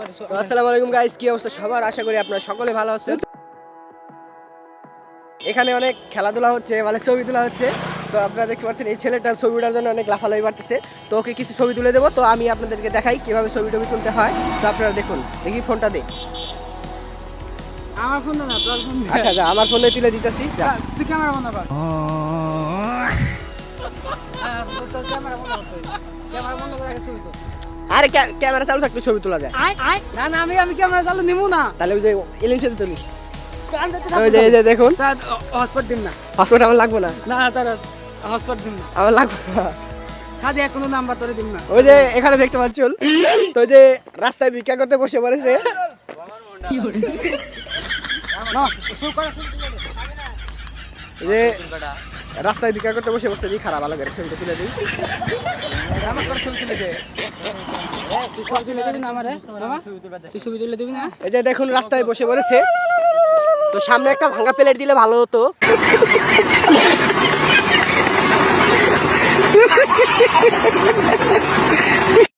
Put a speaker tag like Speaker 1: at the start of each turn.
Speaker 1: আসসালামু আলাইকুম গাইস, কি অবস্থা সবার? আশা করি আপনারা সকলে ভালো আছেন। এখানে অনেক খেলাধুলা হচ্ছে, মানে ছবি তোলা হচ্ছে। তো আপনারা দেখতে পাচ্ছেন এই ছেলেটা ছবিটার জন্য অনেক লাফালাফি করতেছে। তো ওকে কিছু ছবি তুলে দেবো, তো আমি আপনাদেরকে দেখাই কিভাবে ছবি টবি তুলতে হয়। তো আপনারা দেখুন, দেখি ফোনটা দে।
Speaker 2: আমার ফোন না, তোর ফোন।
Speaker 1: আচ্ছা আচ্ছা, আমার ফোনে তুলে দিতেছি।
Speaker 2: তুই ক্যামেরা বন্ধ কর। তোর ক্যামেরা বন্ধ কর। ক্যামেরা বন্ধ করে ছবি তো।
Speaker 1: আরে ক্যামেরা চালু থাকলে ছবি তোলা যায়
Speaker 2: না না, আমি ক্যামেরা চালু নিব না।
Speaker 1: তাহলে ওই যে ইলেকশন চলিস। ওই যে এই যে দেখুন,
Speaker 2: হসপিটাল দিন না।
Speaker 1: পাসপোর্ট আমার লাগবে না।
Speaker 2: না তার হসপিটাল দিন না।
Speaker 1: আমার লাগবে না।
Speaker 2: সাথে কোনো নাম্বার তোরে দিন না।
Speaker 1: ওই যে এখানে দেখতে পাচ্ছেন, তো ওই যে রাস্তায় ভিক্ষা করতে বসে পড়েছে।
Speaker 2: কি করে না শুরু কর।
Speaker 1: এই যে রাস্তায় ভিক্ষা করতে বসে বসে দিই, খারাপ ভালো করে ছবিটা তুলে দিই। আমার করে ছবি তুলে দে।
Speaker 2: তুই ছবি তুলে দিবি না আমারে? মামা তুই ছবি তুলে দিবি না?
Speaker 1: এই যে দেখুন রাস্তায় বসে পড়েছে, তো সামনে একটা ভাঙা প্লেট দিলে ভালো হতো।